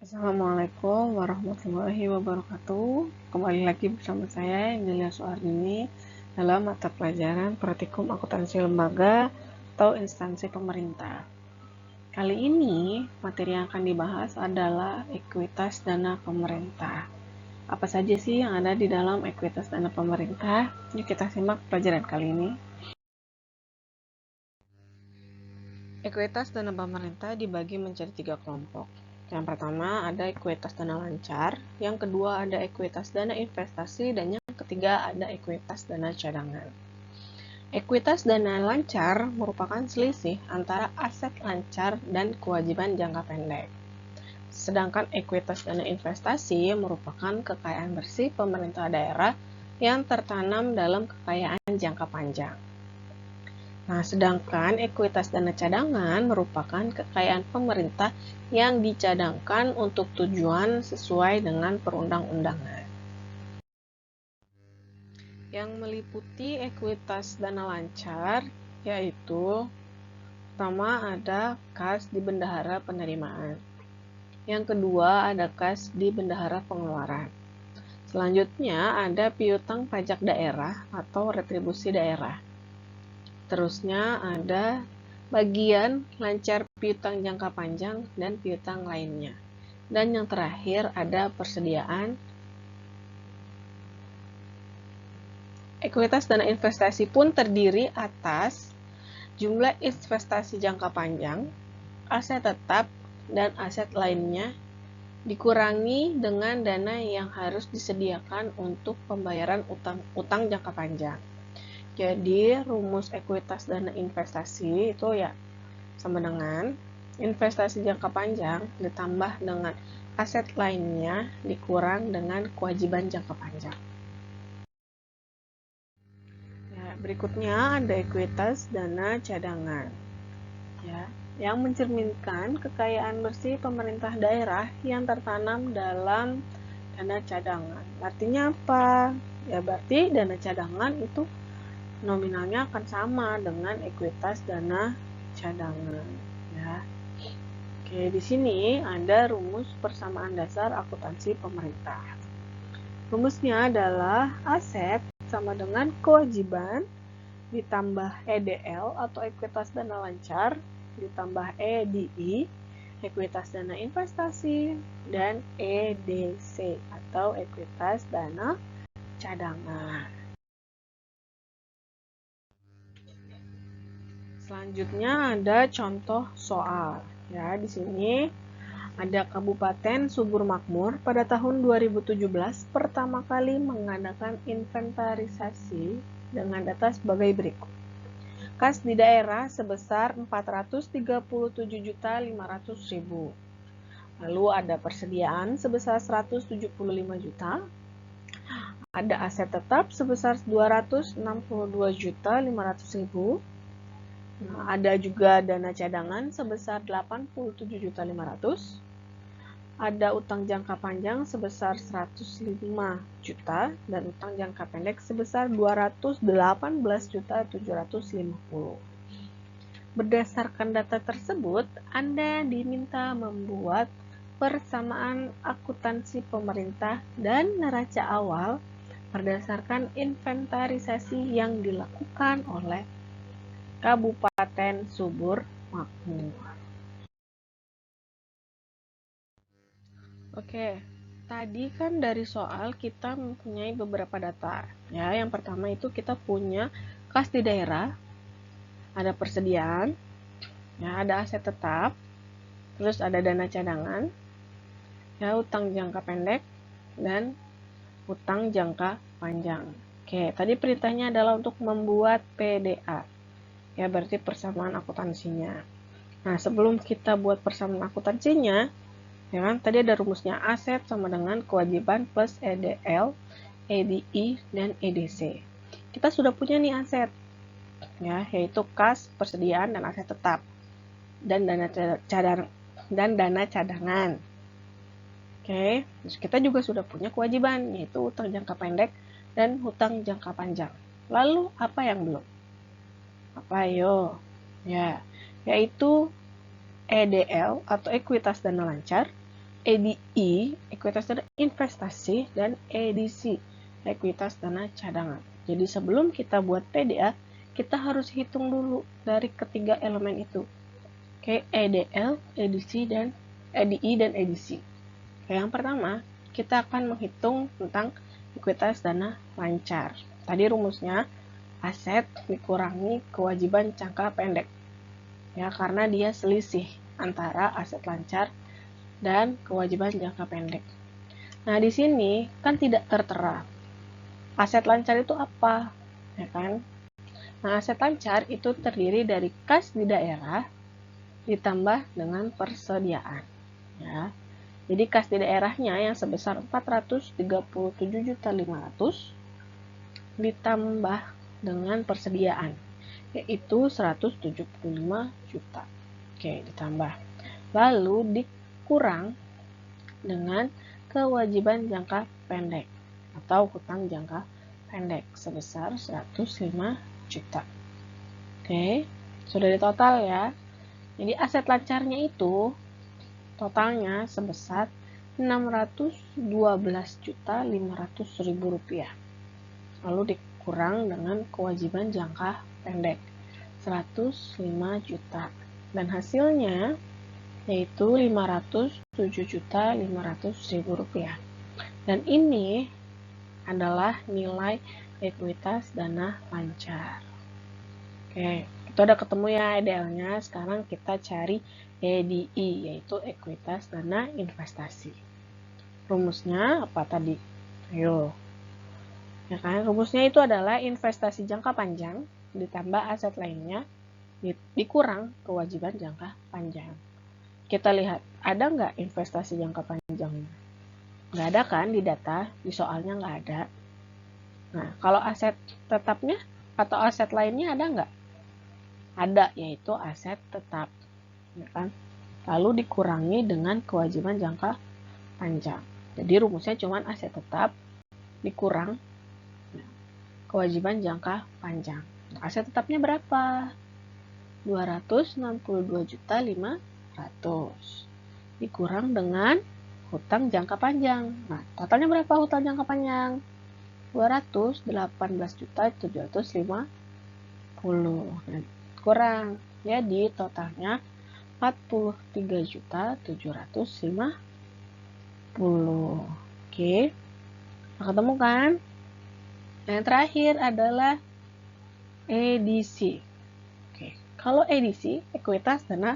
Assalamualaikum warahmatullahi wabarakatuh. Kembali lagi bersama saya Angelia Suardini dalam mata pelajaran Praktikum Akuntansi Lembaga atau Instansi Pemerintah. Kali ini materi yang akan dibahas adalah ekuitas dana pemerintah. Apa saja sih yang ada di dalam ekuitas dana pemerintah? Yuk kita simak pelajaran kali ini. Ekuitas dana pemerintah dibagi menjadi 3 kelompok. Yang pertama ada ekuitas dana lancar, yang kedua ada ekuitas dana investasi, dan yang ketiga ada ekuitas dana cadangan. Ekuitas dana lancar merupakan selisih antara aset lancar dan kewajiban jangka pendek. Sedangkan ekuitas dana investasi merupakan kekayaan bersih pemerintah daerah yang tertanam dalam kekayaan jangka panjang. Nah, sedangkan ekuitas dana cadangan merupakan kekayaan pemerintah yang dicadangkan untuk tujuan sesuai dengan perundang-undangan. Yang meliputi ekuitas dana lancar yaitu pertama ada kas di bendahara penerimaan. Yang kedua ada kas di bendahara pengeluaran. Selanjutnya ada piutang pajak daerah atau retribusi daerah. Terusnya ada bagian lancar piutang jangka panjang dan piutang lainnya. Dan yang terakhir ada persediaan. Ekuitas dana investasi pun terdiri atas jumlah investasi jangka panjang, aset tetap, dan aset lainnya dikurangi dengan dana yang harus disediakan untuk pembayaran utang jangka panjang. Jadi rumus ekuitas dana investasi itu ya sama dengan investasi jangka panjang ditambah dengan aset lainnya dikurang dengan kewajiban jangka panjang. Ya, berikutnya ada ekuitas dana cadangan. Ya, yang mencerminkan kekayaan bersih pemerintah daerah yang tertanam dalam dana cadangan. Artinya apa? Ya, berarti dana cadangan itu nominalnya akan sama dengan ekuitas dana cadangan. Ya. Oke, di sini ada rumus persamaan dasar akuntansi pemerintah. Rumusnya adalah aset sama dengan kewajiban ditambah EDL atau ekuitas dana lancar ditambah EDI ekuitas dana investasi dan EDC atau ekuitas dana cadangan. Selanjutnya ada contoh soal. Ya, di sini ada Kabupaten Subur Makmur pada tahun 2017 pertama kali mengadakan inventarisasi dengan data sebagai berikut. Kas di daerah sebesar 437.500.000. Lalu ada persediaan sebesar 175 juta. Ada aset tetap sebesar 262.500.000. Ada juga dana cadangan sebesar 87.500.000. Ada utang jangka panjang sebesar 105 juta dan utang jangka pendek sebesar 218.750. Berdasarkan data tersebut, Anda diminta membuat persamaan akuntansi pemerintah dan neraca awal berdasarkan inventarisasi yang dilakukan oleh Kabupaten Subur Makmur. Oke, tadi kan dari soal kita mempunyai beberapa data. Ya, yang pertama itu kita punya kas di daerah, ada persediaan, ya, ada aset tetap, terus ada dana cadangan, ya, utang jangka pendek, dan utang jangka panjang. Oke, tadi perintahnya adalah untuk membuat PDA. Ya, berarti persamaan akuntansinya. Nah, sebelum kita buat persamaan akuntansinya, ya kan, tadi ada rumusnya aset sama dengan kewajiban plus EDL, EDI, dan EDC. Kita sudah punya nih aset, ya, yaitu kas, persediaan, dan aset tetap, dan dana cadangan. Oke, terus kita juga sudah punya kewajiban, yaitu utang jangka pendek dan hutang jangka panjang. Lalu apa yang belum? Apa ayo? Ya, yaitu EDL atau ekuitas dana lancar EDI, ekuitas dana investasi, dan EDC, ekuitas dana cadangan. Jadi sebelum kita buat PDA, kita harus hitung dulu dari ketiga elemen itu. Oke, EDL, EDC, dan EDI dan EDC. Oke, yang pertama, kita akan menghitung tentang ekuitas dana lancar. Tadi rumusnya aset dikurangi kewajiban jangka pendek. Ya, karena dia selisih antara aset lancar dan kewajiban jangka pendek. Nah, di sini kan tidak tertera. Aset lancar itu apa? Ya kan? Nah, aset lancar itu terdiri dari kas di daerah ditambah dengan persediaan. Ya. Jadi kas di daerahnya yang sebesar 437.500 ditambah dengan persediaan yaitu 175 juta. Oke, ditambah. Lalu dikurang dengan kewajiban jangka pendek atau hutang jangka pendek sebesar 105 juta. Oke, sudah ditotal ya. Jadi aset lancarnya itu totalnya sebesar 612.500.000 rupiah. Lalu dikurang dengan kewajiban jangka pendek 105 juta. Dan hasilnya yaitu 507.500.000 rupiah. Dan ini adalah nilai ekuitas dana lancar. Oke, itu udah ketemu ya EDL-nya. Sekarang kita cari EDI, yaitu ekuitas dana investasi. Rumusnya apa tadi? Ayo. Ya kan, rumusnya itu adalah investasi jangka panjang ditambah aset lainnya dikurang kewajiban jangka panjang. Kita lihat, ada nggak investasi jangka panjangnya? Nggak ada kan di data, di soalnya nggak ada. Nah, kalau aset tetapnya atau aset lainnya ada nggak? Ada, yaitu aset tetap. Ya kan? Lalu dikurangi dengan kewajiban jangka panjang. Jadi rumusnya cuma aset tetap dikurang kewajiban jangka panjang. Nah, aset tetapnya berapa? 262.500 dikurang dengan hutang jangka panjang. Nah, totalnya berapa hutang jangka panjang? 218.750. Nah, kurang. Jadi totalnya 43.750. Oke. Nah, ketemu kan? Nah, yang terakhir adalah EDC. Oke. Kalau EDC, ekuitas dana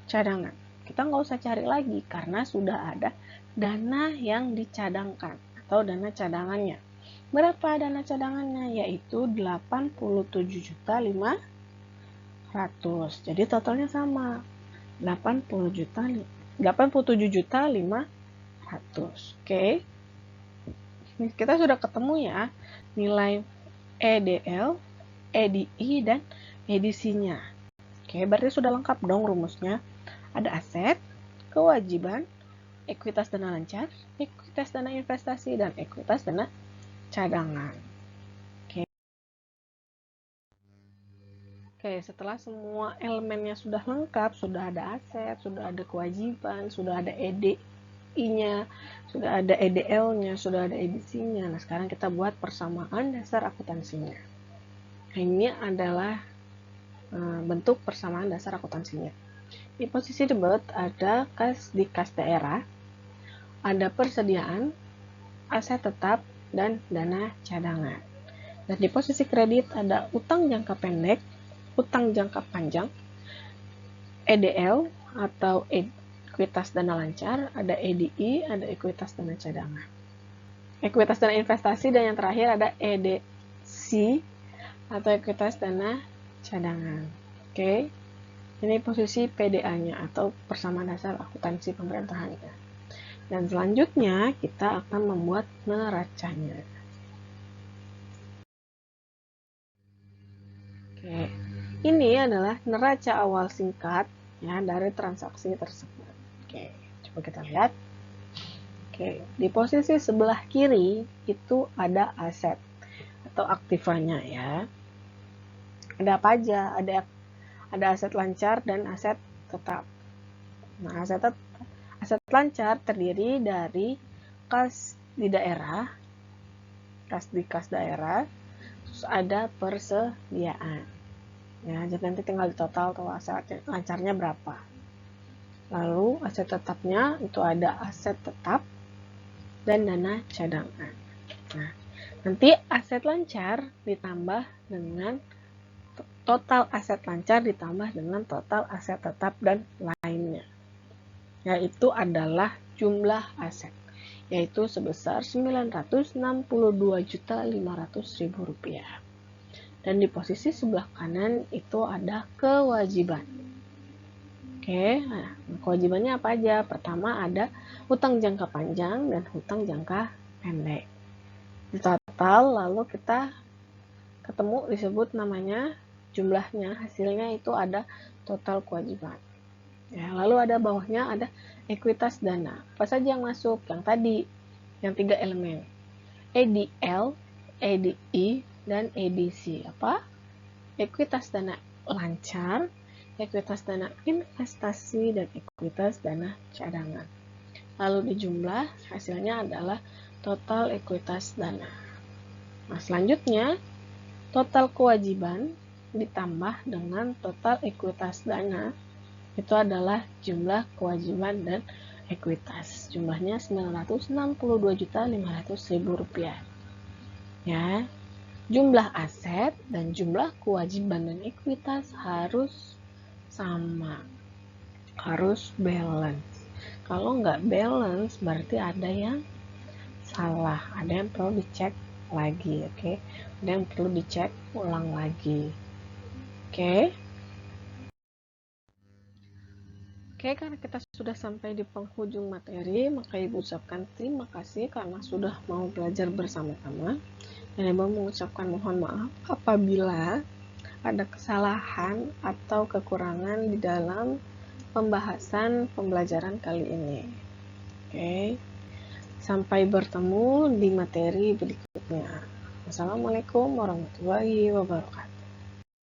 cadangan. Kita nggak usah cari lagi karena sudah ada dana yang dicadangkan atau dana cadangannya. Berapa dana cadangannya? Yaitu 87.500. Jadi totalnya sama. 87.500. Oke. Kita sudah ketemu ya nilai EDL, EDI, dan EDC-nya. Oke, berarti sudah lengkap dong rumusnya. Ada aset, kewajiban, ekuitas dana lancar, ekuitas dana investasi, dan ekuitas dana cadangan. Oke, setelah semua elemennya sudah lengkap, sudah ada aset, sudah ada kewajiban, sudah ada EDI-nya, sudah ada EDL-nya, sudah ada EDC-nya. Nah, sekarang kita buat persamaan dasar akuntansinya. Ini adalah bentuk persamaan dasar akuntansinya. Di posisi debit ada kas di kas daerah, ada persediaan, aset tetap, dan dana cadangan. Dan di posisi kredit ada utang jangka pendek, utang jangka panjang, EDL atau ekuitas dana lancar, ada EDI, ada ekuitas dana cadangan. Ekuitas dana investasi, dan yang terakhir ada EDC atau ekuitas dana cadangan. Oke. Ini posisi PDA-nya atau persamaan dasar akuntansi pemerintahannya. Dan selanjutnya kita akan membuat neracanya. Oke. Ini adalah neraca awal singkat ya dari transaksi tersebut. Oke, coba kita lihat. Oke, di posisi sebelah kiri itu ada aset atau aktivanya ya. Ada apa aja? Ada aset lancar dan aset tetap. Nah, Aset lancar terdiri dari kas di daerah, kas daerah, terus ada persediaan. Ya, jadi nanti tinggal ditotal tuh aset lancarnya berapa. Lalu aset tetapnya itu ada aset tetap dan dana cadangan. Nah, nanti aset lancar ditambah dengan total aset lancar ditambah dengan total aset tetap dan lainnya, yaitu adalah jumlah aset, yaitu sebesar Rp962.500.000. Dan di posisi sebelah kanan itu ada kewajiban. Oke, nah, kewajibannya apa aja? Pertama ada hutang jangka panjang dan hutang jangka pendek. Di total, lalu kita ketemu disebut namanya jumlahnya, hasilnya itu ada total kewajiban. Ya, lalu ada bawahnya ada ekuitas dana. Apa saja yang masuk? Yang tadi, yang 3 elemen. EDL, EDI, dan EDC. Apa? Ekuitas dana lancar, ekuitas dana investasi, dan ekuitas dana cadangan. Lalu dijumlah, hasilnya adalah total ekuitas dana. Nah, selanjutnya, total kewajiban ditambah dengan total ekuitas dana, itu adalah jumlah kewajiban dan ekuitas. Jumlahnya Rp962.500.000. Ya, jumlah aset dan jumlah kewajiban dan ekuitas harus sama, harus balance. Kalau nggak balance berarti ada yang salah, ada yang perlu dicek lagi, oke? Ada yang perlu dicek ulang lagi, oke? Oke, karena kita sudah sampai di penghujung materi, maka Ibu ucapkan terima kasih karena sudah mau belajar bersama-sama. Dan Ibu mengucapkan mohon maaf apabila ada kesalahan atau kekurangan di dalam pembahasan pembelajaran kali ini. Oke, sampai bertemu di materi berikutnya. Wassalamualaikum warahmatullahi wabarakatuh.